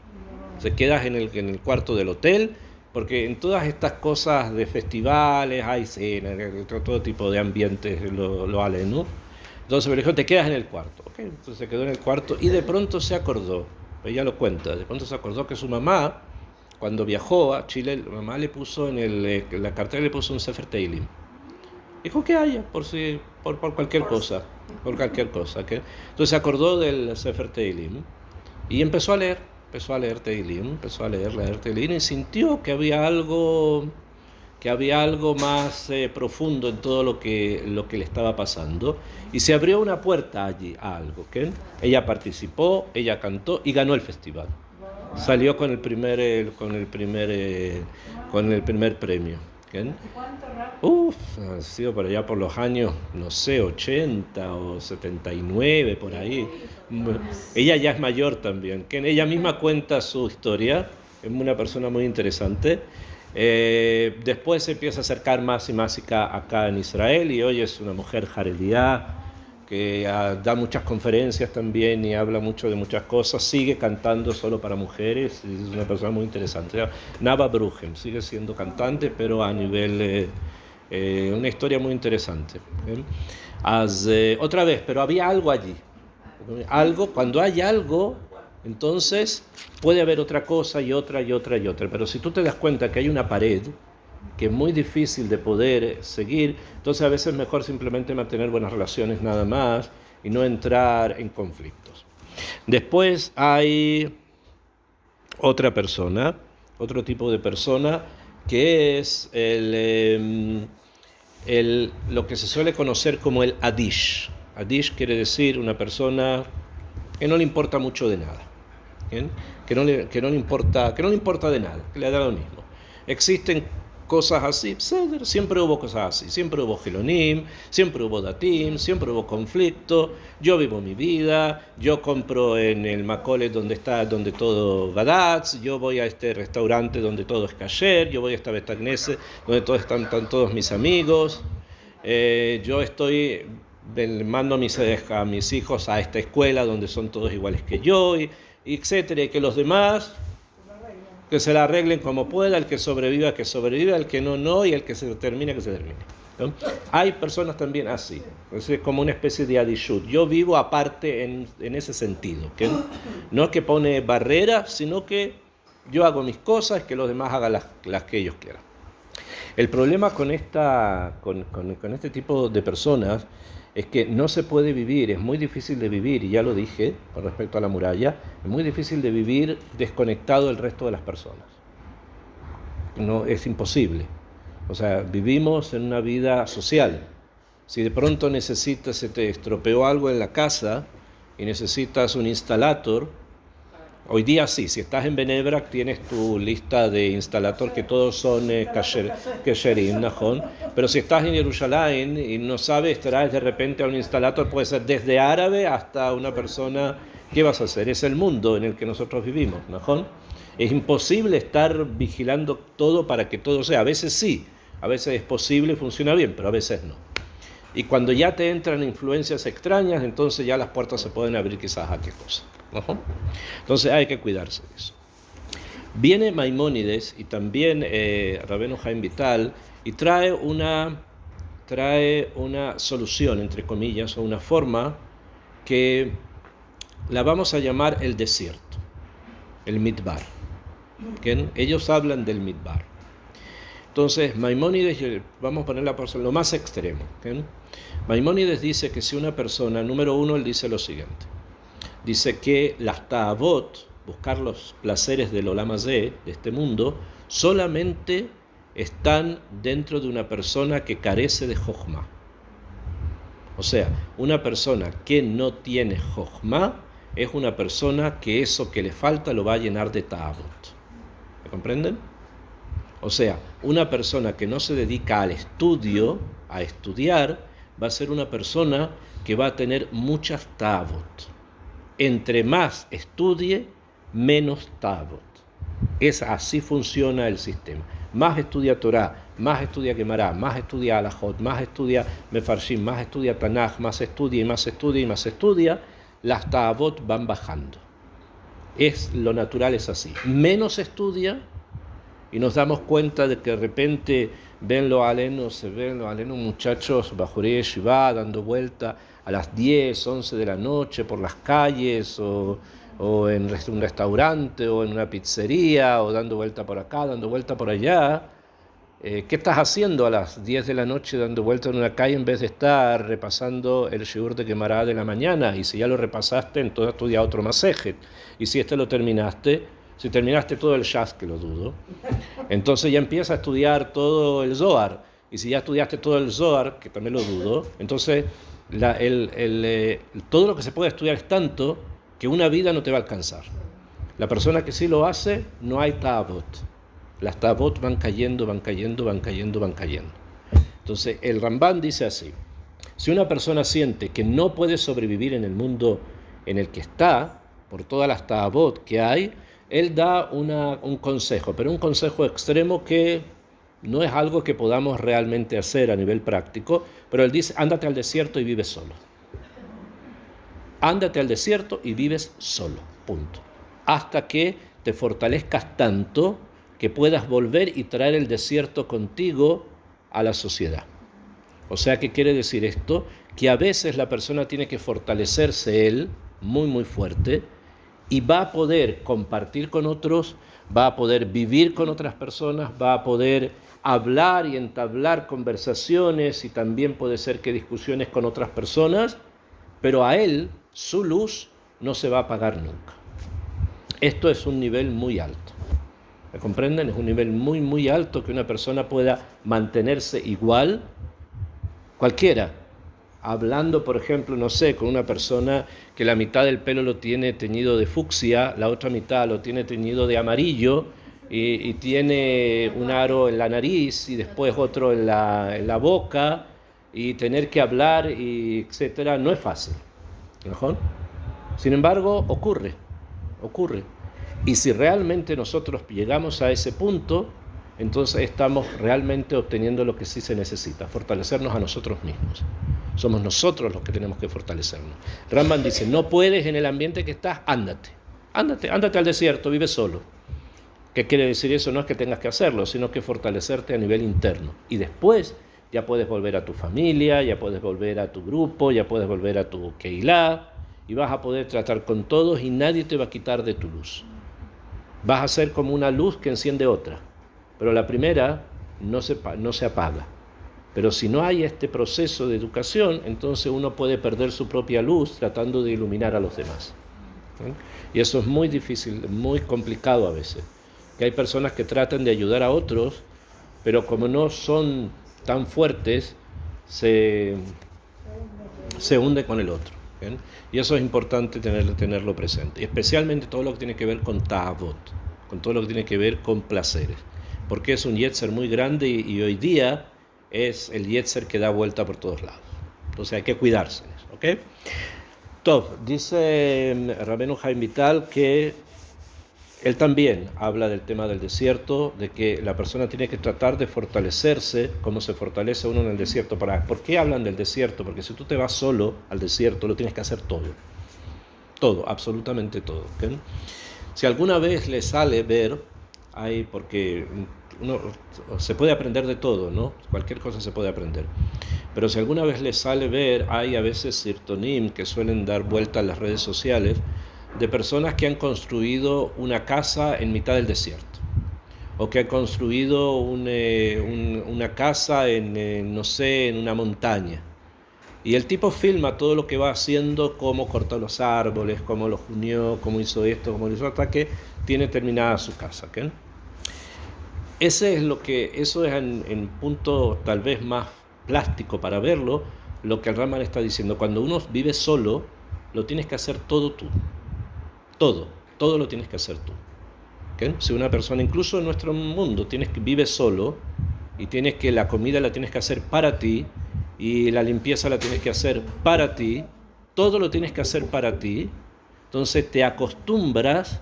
Se quedas en el cuarto del hotel, porque en todas estas cosas de festivales hay cenas, todo tipo de ambientes lo halen, ¿no? Entonces me dijo, te quedas en el cuarto. Okay, entonces se quedó en el cuarto y de pronto se acordó, ella lo cuenta, de pronto se acordó que su mamá, cuando viajó a Chile, la mamá le puso en la cartera le puso un Sefer Teilim. Dijo que haya, por cualquier cosa, ¿okay? Entonces se acordó del Sefer Teilim y empezó a leer Teilim, leer Teilim y sintió que había algo más profundo en todo lo que le estaba pasando, y se abrió una puerta allí a algo, ¿okay? Ella participó, ella cantó y ganó el festival. Salió con el primer premio. ¿Okay? Ha sido por allá por los años, no sé, 80 o 79, por ahí. Ella ya es mayor también, que ella misma cuenta su historia, es una persona muy interesante. Después se empieza a acercar más y más acá en Israel, y hoy es una mujer jaredía, que da muchas conferencias también y habla mucho de muchas cosas, sigue cantando solo para mujeres, y es una persona muy interesante. Nava Brujem sigue siendo cantante, pero a nivel, una historia muy interesante. Otra vez, pero había algo allí. Cuando hay algo, entonces puede haber otra cosa y otra y otra y otra. Pero si tú te das cuenta que hay una pared que es muy difícil de poder seguir, entonces a veces es mejor simplemente mantener buenas relaciones nada más y no entrar en conflictos. Después hay otra persona, otro tipo de persona, que es lo que se suele conocer como el Adish. Adish quiere decir una persona que no le importa mucho de nada, ¿bien? Que no le importa de nada, que le da lo mismo. Existen cosas así, siempre hubo cosas así, siempre hubo Gilonim, siempre hubo Datim, siempre hubo conflicto. Yo vivo mi vida, yo compro en el Macolet donde todo Gadatz, yo voy a este restaurante donde todo es kasher, yo voy a esta Betagnese donde están todos mis amigos, mando a mis hijos a esta escuela donde son todos iguales que yo, y etcétera, y que los demás que se la arreglen como pueda, el que sobreviva, el que no, y el que se termine, que se termine, ¿no? Hay personas también así, es como una especie de adishut. Yo vivo aparte en ese sentido, que no es que pone barreras, sino que yo hago mis cosas, que los demás hagan las que ellos quieran. El problema con este tipo de personas es que no se puede vivir, es muy difícil de vivir, y ya lo dije con respecto a la muralla, es muy difícil de vivir desconectado del resto de las personas. No, es imposible. O sea, vivimos en una vida social. Si de pronto se te estropeó algo en la casa y necesitas un instalator, hoy día sí, si estás en Benebrak tienes tu lista de instalator que todos son kasherim, ¿no? Pero si estás en Jerusalén y no sabes, traes de repente a un instalator, puede ser desde árabe hasta una persona, ¿qué vas a hacer? Es el mundo en el que nosotros vivimos, ¿no? Es imposible estar vigilando todo para que todo sea. A veces sí, a veces es posible y funciona bien, pero a veces no. Y cuando ya te entran influencias extrañas, entonces ya las puertas se pueden abrir quizás a qué cosa. Entonces hay que cuidarse de eso. Viene Maimónides y también Rabbeinu Haim Vital y trae una solución, entre comillas, o una forma que la vamos a llamar el desierto, el Midbar. ¿Okay? Ellos hablan del Midbar. Entonces Maimónides, vamos a ponerla por lo más extremo. ¿Okay? Maimónides dice que si una persona, número uno, él dice lo siguiente. Dice que las ta'avot, buscar los placeres del Olam Hazé, de este mundo, solamente están dentro de una persona que carece de Jochma. O sea, una persona que no tiene Jochma es una persona que eso que le falta lo va a llenar de ta'avot. ¿Me comprenden? O sea, una persona que no se dedica al estudio, a estudiar, va a ser una persona que va a tener muchas ta'avot. Entre más estudie, menos ta'avot. Así funciona el sistema. Más estudia Torah, más estudia Gemara, más estudia Alajot, más estudia Mefarshim, más estudia Tanaj, más estudia y más estudia y más estudia, las ta'avot van bajando. Lo natural es así. Menos estudia y nos damos cuenta de que de repente ven los alenos muchachos bajurei yeshiva dando vuelta a las 10, 11 de la noche por las calles o en un restaurante o en una pizzería o dando vuelta por acá, dando vuelta por allá. ¿Qué estás haciendo a las 10 de la noche dando vuelta en una calle en vez de estar repasando el shiur de Gemara de la mañana? Y si ya lo repasaste, entonces estudia otro masejet. Y si lo terminaste, si terminaste todo el Shas, que lo dudo, entonces ya empieza a estudiar todo el Zohar. Y si ya estudiaste todo el Zohar, que también lo dudo, entonces todo lo que se puede estudiar es tanto que una vida no te va a alcanzar. La persona que sí lo hace, no hay ta'avot. Las ta'avot van cayendo, van cayendo, van cayendo, van cayendo. Entonces el Rambam dice así: si una persona siente que no puede sobrevivir en el mundo en el que está, por todas las ta'avot que hay, él da un consejo, pero un consejo extremo que no es algo que podamos realmente hacer a nivel práctico, pero él dice: ándate al desierto y vive solo. Ándate al desierto y vives solo, punto. Hasta que te fortalezcas tanto que puedas volver y traer el desierto contigo a la sociedad. O sea, ¿qué quiere decir esto? Que a veces la persona tiene que fortalecerse él, muy muy fuerte, y va a poder compartir con otros, va a poder vivir con otras personas, va a poder hablar y entablar conversaciones y también puede ser que discusiones con otras personas, pero a él, su luz no se va a apagar nunca. Esto es un nivel muy alto. ¿Me comprenden? Es un nivel muy, muy alto que una persona pueda mantenerse igual, cualquiera. Hablando, por ejemplo, no sé, con una persona que la mitad del pelo lo tiene teñido de fucsia, la otra mitad lo tiene teñido de amarillo y tiene un aro en la nariz y después otro en la boca y tener que hablar, y etcétera, no es fácil. ¿Mejor? Sin embargo, ocurre. Y si realmente nosotros llegamos a ese punto, entonces estamos realmente obteniendo lo que sí se necesita, fortalecernos a nosotros mismos. Somos nosotros los que tenemos que fortalecernos. Rambam dice, no puedes en el ambiente que estás, ándate al desierto, vive solo. ¿Qué quiere decir eso? No es que tengas que hacerlo, sino que fortalecerte a nivel interno. Y después ya puedes volver a tu familia, ya puedes volver a tu grupo, ya puedes volver a tu Keilah, y vas a poder tratar con todos y nadie te va a quitar de tu luz. Vas a ser como una luz que enciende otra, pero la primera no se apaga. Pero si no hay este proceso de educación, entonces uno puede perder su propia luz tratando de iluminar a los demás. Y eso es muy difícil, muy complicado a veces. Que hay personas que tratan de ayudar a otros, pero como no son tan fuertes, se hunde con el otro. ¿Bien? Y eso es importante tenerlo presente. Y especialmente todo lo que tiene que ver con ta'avot, con todo lo que tiene que ver con placeres. Porque es un yetzer muy grande y hoy día es el yetzer que da vuelta por todos lados. Entonces hay que cuidarse. ¿Ok? Tov, dice Rabbeinu Haim Vital que él también habla del tema del desierto, de que la persona tiene que tratar de fortalecerse, como se fortalece uno en el desierto. ¿Por qué hablan del desierto? Porque si tú te vas solo al desierto, lo tienes que hacer todo, absolutamente todo. ¿Okay? Si alguna vez le sale ver, porque uno se puede aprender de todo, ¿no? Cualquier cosa se puede aprender. Pero si alguna vez le sale ver, hay a veces sirtonim que suelen dar vuelta en las redes sociales, de personas que han construido una casa en mitad del desierto, o que han construido una casa en una montaña. Y el tipo filma todo lo que va haciendo, cómo cortó los árboles, cómo los unió, cómo hizo esto, cómo hizo hasta que tiene terminada su casa. ¿Okay? Eso es en punto tal vez más plástico para verlo, lo que el Rambam está diciendo. Cuando uno vive solo, lo tienes que hacer todo tú. Todo lo tienes que hacer tú. ¿Okay? Si una persona, incluso en nuestro mundo, vive solo y la comida la tienes que hacer para ti y la limpieza la tienes que hacer para ti, todo lo tienes que hacer para ti, entonces te acostumbras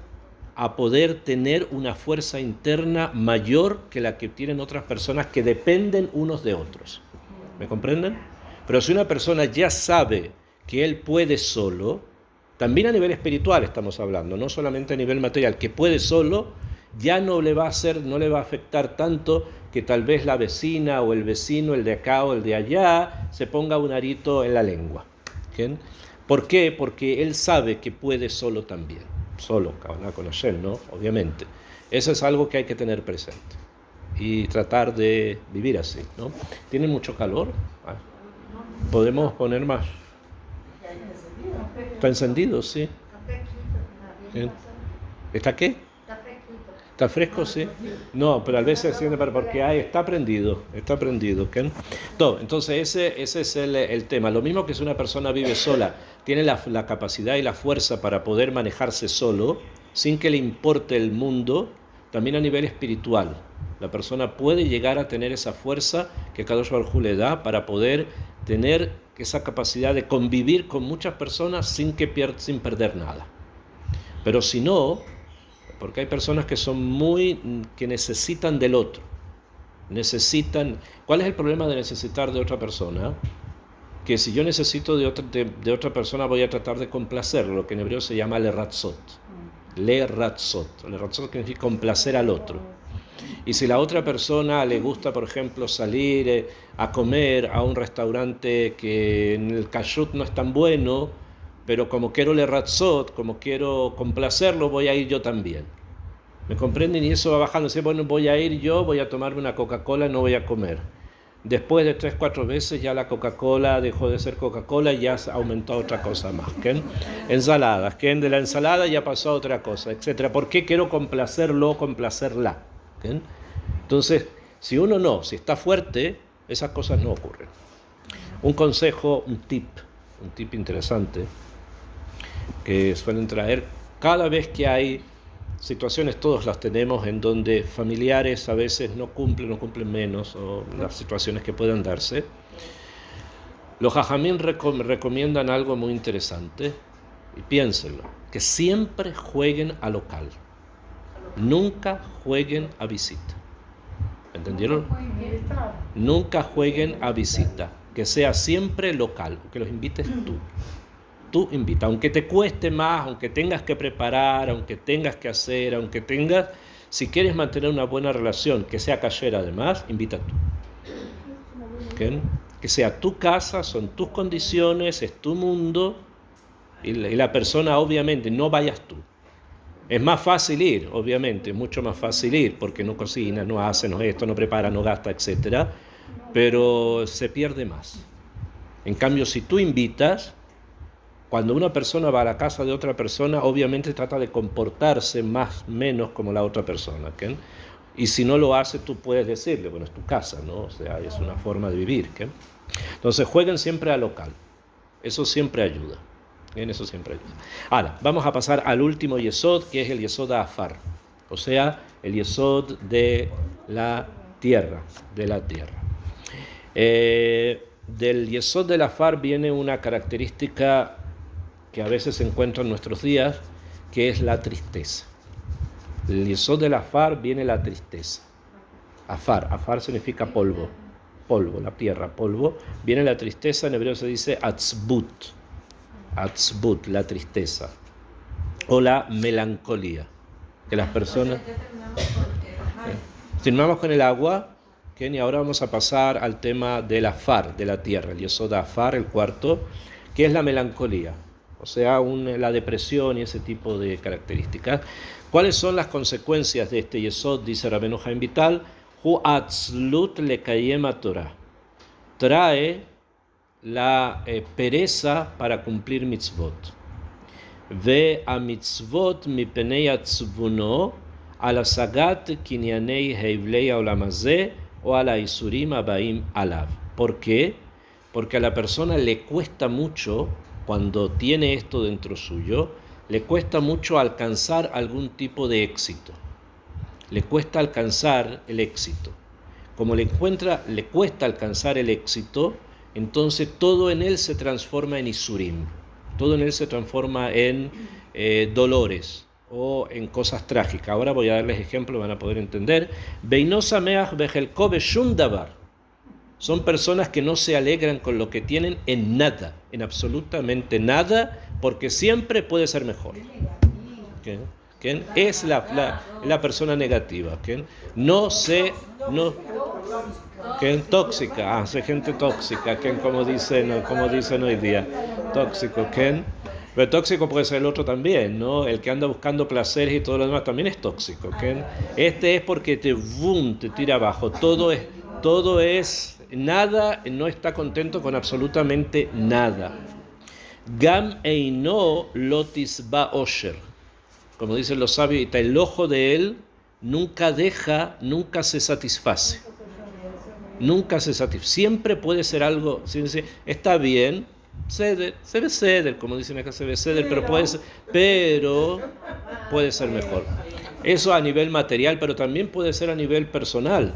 a poder tener una fuerza interna mayor que la que tienen otras personas que dependen unos de otros. ¿Me comprenden? Pero si una persona ya sabe que él puede solo, también a nivel espiritual estamos hablando, no solamente a nivel material, que puede solo, ya no le va a afectar tanto que tal vez la vecina o el vecino, el de acá o el de allá, se ponga un arito en la lengua. ¿Okay? ¿Por qué? Porque él sabe que puede solo también. Solo, con Hashem, ¿no? Obviamente. Eso es algo que hay que tener presente y tratar de vivir así, ¿no? ¿Tiene mucho calor? Podemos poner más. Está encendido, sí. ¿Está qué? ¿Está fresco? Sí. No, pero a veces se enciende porque está prendido. ¿Okay? Entonces ese es el tema. Lo mismo que si una persona vive sola, tiene la capacidad y la fuerza para poder manejarse solo, sin que le importe el mundo, también a nivel espiritual. La persona puede llegar a tener esa fuerza que Kadosh Baruj Hu le da para poder tener esa capacidad de convivir con muchas personas sin perder nada. Pero si no, porque hay personas que necesitan del otro. ¿Cuál es el problema de necesitar de otra persona? que si yo necesito de otra persona voy a tratar de complacerlo, lo que en hebreo se llama le ratzot. Le ratzot significa complacer al otro. Y si la otra persona le gusta, por ejemplo, salir a comer a un restaurante que en el kashrut no es tan bueno, pero como quiero le ratzot, como quiero complacerlo, voy a ir yo también. ¿Me comprenden? Y eso va bajando. Dice, bueno, voy a ir yo, voy a tomarme una Coca-Cola, no voy a comer. Después de 3-4 veces ya la Coca-Cola dejó de ser Coca-Cola y ya aumentó otra cosa más. ¿Qué? Ensaladas. ¿Qué? De la ensalada ya pasó a otra cosa, etc. ¿Por qué quiero complacerlo o complacerla? ¿Qué? Entonces, si está fuerte, esas cosas no ocurren. Un consejo, un tip interesante que suelen traer cada vez que hay situaciones, todos las tenemos, en donde familiares a veces no cumplen menos, o las situaciones que puedan darse. Los jajamín recomiendan algo muy interesante, y piénsenlo, que siempre jueguen a local, nunca jueguen a visita. ¿Entendieron? Nunca jueguen a visita, que sea siempre local, que los invites tú. Tú invita, aunque te cueste más, aunque tengas que preparar, aunque tengas que hacer, si quieres mantener una buena relación, que sea kasher además, invita tú. ¿Okay? Que sea tu casa, son tus condiciones, es tu mundo, y la persona obviamente, no vayas tú. Es más fácil ir, obviamente, mucho más fácil ir, porque no cocina, no hace, no esto, no prepara, no gasta, etc. Pero se pierde más. En cambio, si tú invitas, cuando una persona va a la casa de otra persona, obviamente trata de comportarse menos como la otra persona. ¿Okay? Y si no lo hace, tú puedes decirle, bueno, es tu casa, ¿no? O sea, es una forma de vivir. ¿Okay? Entonces, jueguen siempre al local. Eso siempre ayuda. ¿Bien? Eso siempre ayuda. Ahora, vamos a pasar al último yesod, que es el yesod afar. O sea, el yesod de la tierra. Del yesod del afar viene una característica que a veces se encuentra en nuestros días, que es la tristeza. Del yesod del afar viene la tristeza. Afar significa polvo, la tierra, polvo. Viene la tristeza, en hebreo se dice atzbut, la tristeza, o la melancolía, que las personas... Terminamos con el agua, ¿okay? Y ahora vamos a pasar al tema del afar, de la tierra, el yesod afar, el cuarto, que es la melancolía. O sea, la depresión y ese tipo de características. ¿Cuáles son las consecuencias de este yesod? Dice Rabbeinu Chaim Vital, Hu atzlut lekayem Torah. Trae la pereza para cumplir mitzvot. Ve a mitzvot mipenei atzvuno al sagat kinyanei heivlei aulamazeh o a la isurim abaim alav. ¿Por qué? Porque a la persona le cuesta mucho, cuando tiene esto dentro suyo, le cuesta mucho alcanzar algún tipo de éxito. Le cuesta alcanzar el éxito. Como le cuesta alcanzar el éxito, entonces todo en él se transforma en isurim. Todo en él se transforma en dolores o en cosas trágicas. Ahora voy a darles ejemplos, van a poder entender. Beino sameach bejelko beshum davar. Son personas que no se alegran con lo que tienen en nada, en absolutamente nada, porque siempre puede ser mejor. ¿Quién? Es la persona negativa. ¿Quién? Tóxica. Hace gente tóxica. ¿Quién? Como dicen hoy día. Tóxico. ¿Quién? Pero tóxico puede ser el otro también, ¿no? El que anda buscando placeres y todo lo demás también es tóxico. ¿Quién? Este es porque te tira abajo. Todo es nada, no está contento con absolutamente nada. Gam eino lotis ba osher. Como dicen los sabios, el ojo de él nunca se satisface. Siempre puede ser algo, está bien, se ve ceder, como dicen acá, se ve ceder, pero puede ser mejor. Eso a nivel material, pero también puede ser a nivel personal.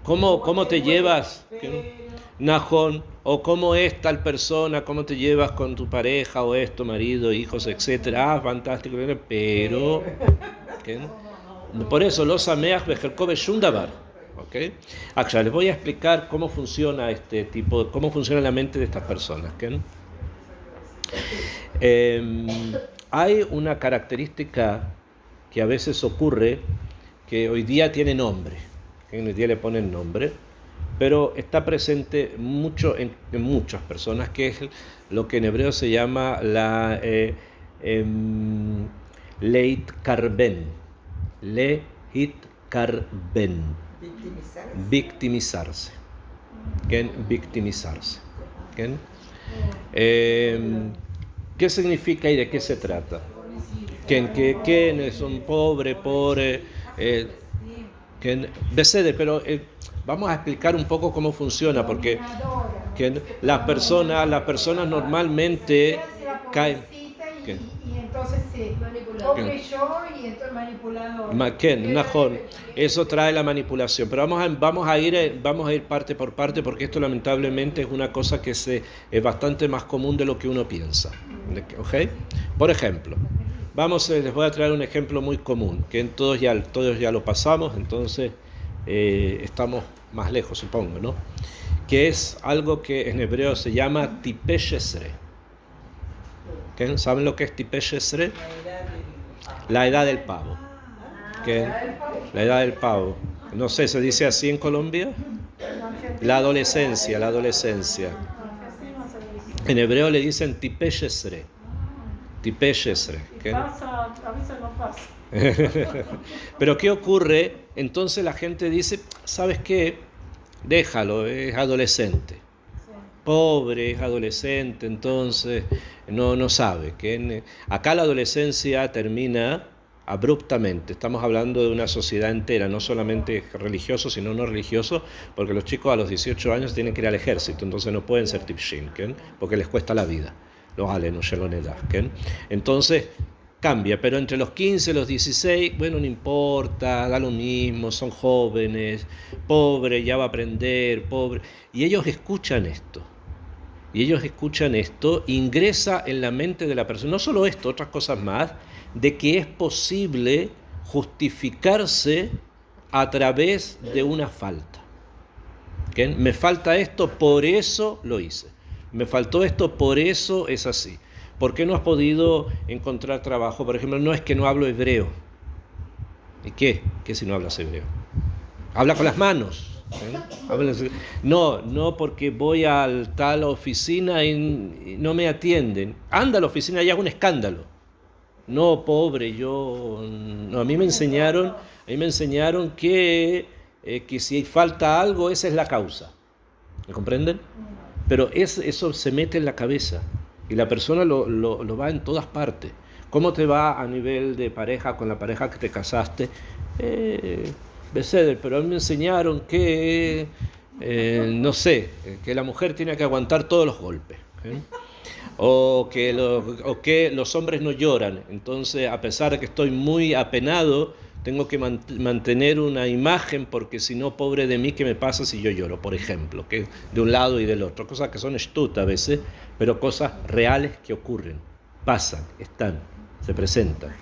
¿Cómo te llevas, Najón? O cómo es tal persona, cómo te llevas con tu pareja, o esto, marido, hijos, etc. Fantástico, pero... ¿qué? Por eso, los sameach bejelko beshum davar. ¿ok? Ahora les voy a explicar cómo funciona cómo funciona la mente de estas personas. ¿Okay? Hay una característica que a veces ocurre que hoy día tiene nombre, que hoy día le ponen nombre, pero está presente mucho en muchas personas, que es lo que en hebreo se llama la leit karben, victimizarse, victimizarse. ¿Qué significa y de qué se trata? ¿Quién es un pobre, pero vamos a explicar un poco cómo funciona, porque las personas normalmente caen. Y entonces pobre yo y entonces manipulador. Najón, eso trae la manipulación, pero vamos a ir parte por parte, porque esto lamentablemente es una cosa que es bastante más común de lo que uno piensa. ¿Okay? Por ejemplo, les voy a traer un ejemplo muy común, que todos ya lo pasamos, entonces estamos más lejos, supongo, ¿no? Que es algo que en hebreo se llama tipesh esre. ¿Saben lo que es tipesh esre? La edad del pavo. La edad del pavo. No sé, ¿se dice así en Colombia? La adolescencia. En hebreo le dicen tipesh esre. Tipesh esre. Pasa, a veces no pasa. Pero ¿qué ocurre? Entonces la gente dice, ¿sabes qué? Déjalo, es adolescente. Pobre, es adolescente, entonces no sabe. Acá la adolescencia termina abruptamente. Estamos hablando de una sociedad entera, no solamente religioso, sino no religioso, porque los chicos a los 18 años tienen que ir al ejército, entonces no pueden ser tipshin, porque les cuesta la vida. Los alenos, entonces cambia, pero entre los 15 y los 16, bueno, no importa, da lo mismo, son jóvenes, pobre, ya va a aprender, pobre. Y ellos escuchan esto, ingresa en la mente de la persona, no solo esto, otras cosas más, de que es posible justificarse a través de una falta. Me falta esto, por eso lo hice. Me faltó esto, por eso es así. ¿Por qué no has podido encontrar trabajo? Por ejemplo, no es que no hablo hebreo. ¿Y qué? ¿Qué si no hablas hebreo? Habla con las manos. No porque voy a tal oficina y no me atienden. Anda a la oficina y hago un escándalo. No, pobre, a mí me enseñaron que si falta algo, esa es la causa. ¿Me comprenden? Pero eso se mete en la cabeza y la persona lo va en todas partes. ¿Cómo te va a nivel de pareja con la pareja que te casaste? Pero a mí me enseñaron que, que la mujer tiene que aguantar todos los golpes. O que los hombres no lloran. Entonces, a pesar de que estoy muy apenado, tengo que mantener una imagen, porque si no, pobre de mí, ¿qué me pasa si yo lloro? Por ejemplo, que de un lado y del otro. Cosas que son shtut a veces, pero cosas reales que ocurren, pasan, están, se presentan.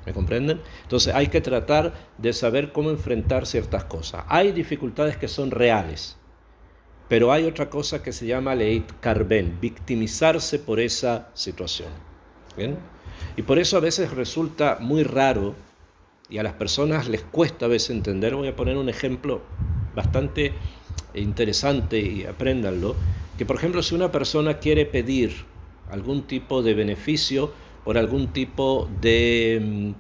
¿Me comprenden? Entonces hay que tratar de saber cómo enfrentar ciertas cosas. Hay dificultades que son reales, pero hay otra cosa que se llama leit karben, victimizarse por esa situación. ¿Bien? Y por eso a veces resulta muy raro y a las personas les cuesta a veces entender. Voy a poner un ejemplo bastante interesante y apréndanlo, que por ejemplo si una persona quiere pedir algún tipo de beneficio por algún tipo de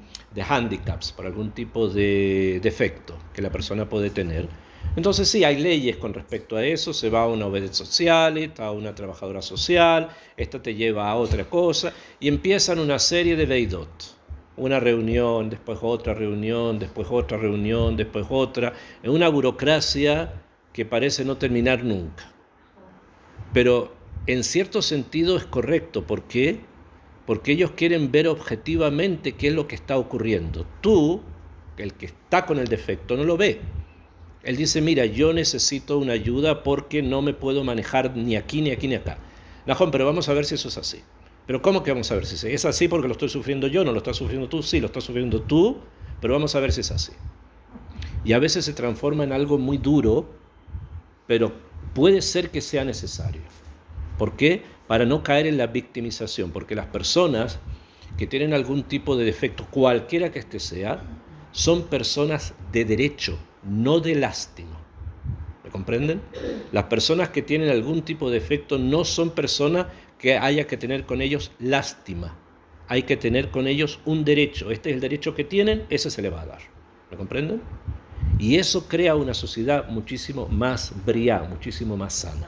handicaps, por algún tipo de defecto que la persona puede tener, entonces sí, hay leyes con respecto a eso. Se va a una obed social, a una trabajadora social, esta te lleva a otra cosa y empiezan una serie de veidot. Una reunión, después otra reunión, después otra reunión, después otra, en una burocracia que parece no terminar nunca. Pero en cierto sentido es correcto. ¿Por qué? Porque ellos quieren ver objetivamente qué es lo que está ocurriendo. Tú, el que está con el defecto, no lo ve. Él dice, mira, yo necesito una ayuda porque no me puedo manejar ni aquí, ni aquí, ni acá. Najón, pero vamos a ver si eso es así. ¿Pero cómo que vamos a ver si es así? Porque lo estoy sufriendo yo, no lo estás sufriendo tú. Sí, lo estás sufriendo tú, pero vamos a ver si es así. Y a veces se transforma en algo muy duro, pero puede ser que sea necesario. ¿Por qué? Para no caer en la victimización, porque las personas que tienen algún tipo de defecto, cualquiera que este sea, son personas de derecho, no de lástima. ¿Me comprenden? Las personas que tienen algún tipo de defecto no son personas que haya que tener con ellos lástima. Hay que tener con ellos un derecho. Este es el derecho que tienen, ese se le va a dar. ¿Me comprenden? Y eso crea una sociedad muchísimo más bría, muchísimo más sana.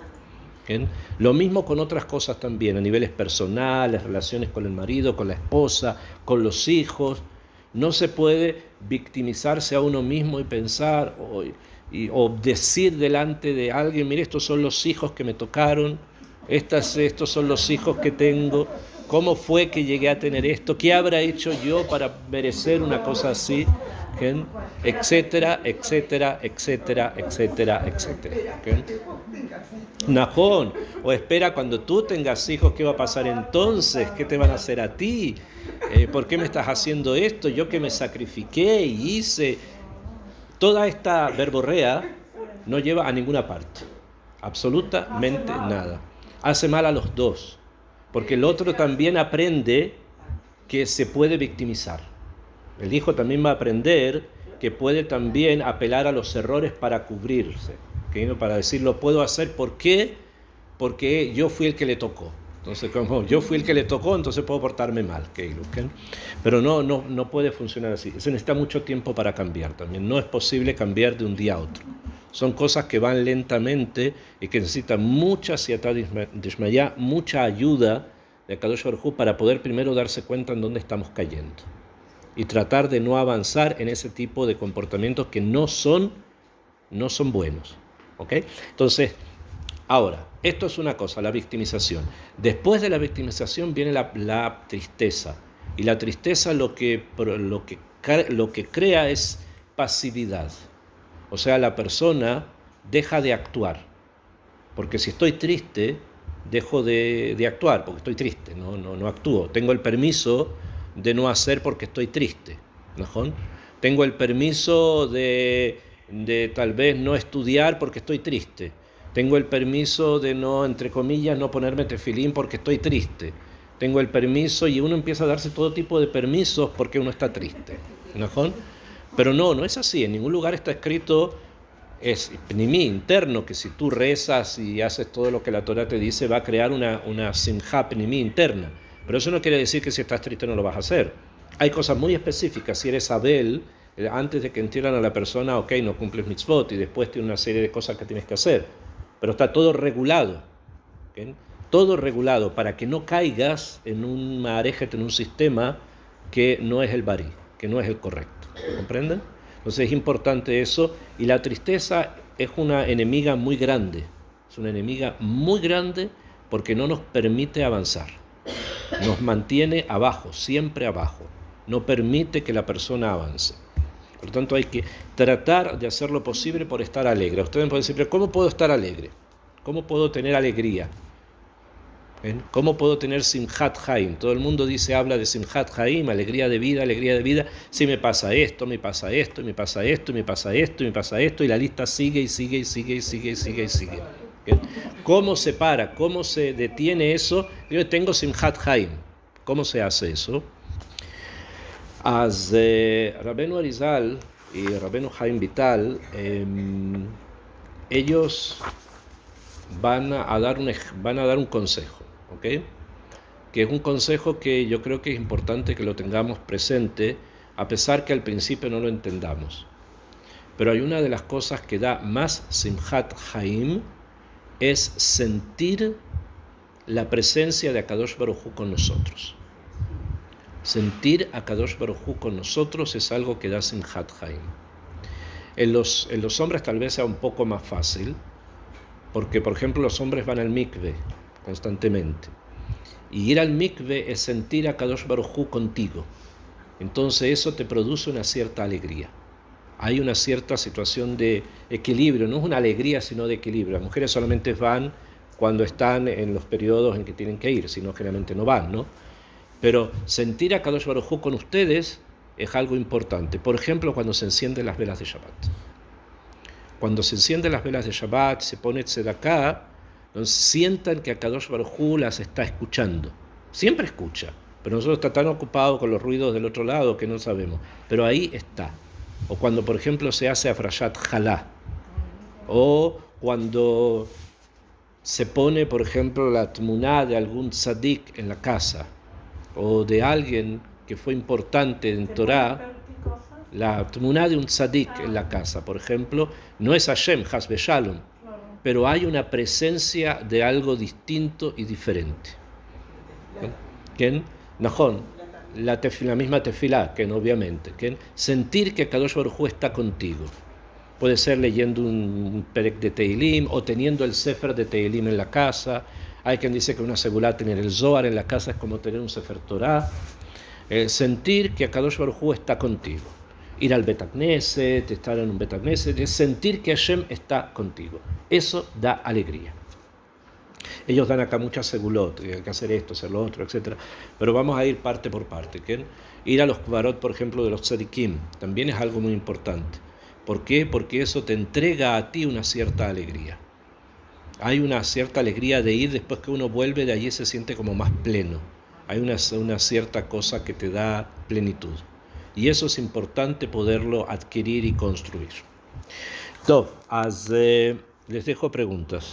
¿Bien? Lo mismo con otras cosas también, a niveles personales, relaciones con el marido, con la esposa, con los hijos. No se puede victimizarse a uno mismo y pensar o decir delante de alguien, mire, estos son los hijos que me tocaron, estos son los hijos que tengo, ¿cómo fue que llegué a tener esto? ¿Qué habrá hecho yo para merecer una cosa así? ¿Bien? Etcétera, etcétera, etcétera, etcétera, etcétera. ¿Bien? Najón, o espera cuando tú tengas hijos, ¿qué va a pasar entonces? ¿Qué te van a hacer a ti? ¿Por qué me estás haciendo esto? Yo que me sacrifiqué y hice. Toda esta verborrea no lleva a ninguna parte, absolutamente nada. Hace mal a los dos, porque el otro también aprende que se puede victimizar. El hijo también va a aprender que puede también apelar a los errores para cubrirse, ¿okay? Para decir, lo puedo hacer, ¿por qué? Porque yo fui el que le tocó. Entonces, como yo fui el que le tocó, entonces puedo portarme mal. ¿Okay? Pero no puede funcionar así. Se necesita mucho tiempo para cambiar también. No es posible cambiar de un día a otro. Son cosas que van lentamente y que necesitan mucha siatá dishmayá, mucha ayuda de Akadosh Baruj Hu para poder primero darse cuenta en dónde estamos cayendo y tratar de no avanzar en ese tipo de comportamientos que no son buenos. ¿Okay? Entonces, ahora, esto es una cosa, la victimización. Después de la victimización viene la tristeza. Y la tristeza lo que crea es pasividad. O sea, la persona deja de actuar. Porque si estoy triste, dejo de actuar, porque estoy triste, no actúo. Tengo el permiso de no hacer porque estoy triste. ¿No? Tengo el permiso de tal vez no estudiar porque estoy triste. Tengo el permiso de no, entre comillas, no ponerme tefilín porque estoy triste. Tengo el permiso y uno empieza a darse todo tipo de permisos porque uno está triste. ¿No? Pero no es así. En ningún lugar está escrito, es pnimí, interno, que si tú rezas y haces todo lo que la Torah te dice, va a crear una simjá pnimí interna. Pero eso no quiere decir que si estás triste no lo vas a hacer. Hay cosas muy específicas. Si eres Abel, antes de que entierran a la persona, ok, no cumples mitzvot y después tiene una serie de cosas que tienes que hacer. Pero está todo regulado. ¿Okay? Todo regulado para que no caigas en un marejet, en un sistema que no es el barí, que no es el correcto. ¿Comprenden? Entonces es importante eso. Y la tristeza es una enemiga muy grande. Es una enemiga muy grande porque no nos permite avanzar. Nos mantiene abajo, siempre abajo. No permite que la persona avance. Por lo tanto, hay que tratar de hacer lo posible por estar alegre. Ustedes me pueden decir, pero ¿cómo puedo estar alegre? ¿Cómo puedo tener alegría? ¿Ven? ¿Cómo puedo tener simhat haim? Todo el mundo habla de simhat haim, alegría de vida, alegría de vida. Si me pasa esto, me pasa esto, me pasa esto, me pasa esto, me pasa esto, y la lista sigue y sigue y sigue y sigue y sigue y sigue. ¿Ven? ¿Cómo se para? ¿Cómo se detiene eso? Yo tengo simhat haim. ¿Cómo se hace eso? Rabenu Arizal y Rabenu Haim Vital, ellos van a dar un consejo, ¿okay? Que es un consejo que yo creo que es importante que lo tengamos presente, a pesar que al principio no lo entendamos. Pero hay una de las cosas que da más Simhat Haim, es sentir la presencia de Akadosh Baruj Hu con nosotros. Sentir a Kadosh Baruj Hu con nosotros es algo que da Simhat Haim. En los hombres tal vez sea un poco más fácil, porque por ejemplo los hombres van al mikve constantemente. Y ir al mikve es sentir a Kadosh Baruj Hu contigo. Entonces eso te produce una cierta alegría. Hay una cierta situación de equilibrio, no es una alegría sino de equilibrio. Las mujeres solamente van cuando están en los periodos en que tienen que ir, si no generalmente no van, ¿no? Pero sentir a Kadosh Baruj Hu con ustedes es algo importante. Por ejemplo, cuando se encienden las velas de Shabbat. cuando se encienden las velas de Shabbat, se pone tzedakah, entonces sientan que Akadosh Baruj Hu las está escuchando. Siempre escucha, pero nosotros está tan ocupado con los ruidos del otro lado que no sabemos. Pero ahí está. O cuando, por ejemplo, se hace Afrashat Jalá. O cuando se pone, por ejemplo, la tmuná de algún tzadik en la casa. O de alguien que fue importante en Torah. La tmuná de un tzadik en la casa, por ejemplo, no es Hashem, Hasbe Shalom, pero hay una presencia de algo distinto y diferente. ¿Quién? Najón, la misma tefilá, que obviamente. ¿Quién? Sentir que Kadosh Baruj Hu está contigo. Puede ser leyendo un perek de Teilim o teniendo el sefer de Teilim en la casa. Hay quien dice que una segulá, tener el Zohar en la casa es como tener un sefer Torah. Sentir que Kadosh Baruj Hu está contigo. Ir al Bet Knesset, estar en un Bet Knesset, es sentir que Hashem está contigo. Eso da alegría. Ellos dan acá muchas segulot, hay que hacer esto, hacer lo otro, etc. Pero vamos a ir parte por parte. ¿Qué? Ir a los kvarot, por ejemplo, de los tzadikim, también es algo muy importante. ¿Por qué? Porque eso te entrega a ti una cierta alegría. Hay una cierta alegría de ir, después que uno vuelve de allí se siente como más pleno. Hay una cierta cosa que te da plenitud. Y eso es importante poderlo adquirir y construir. Top, les dejo preguntas.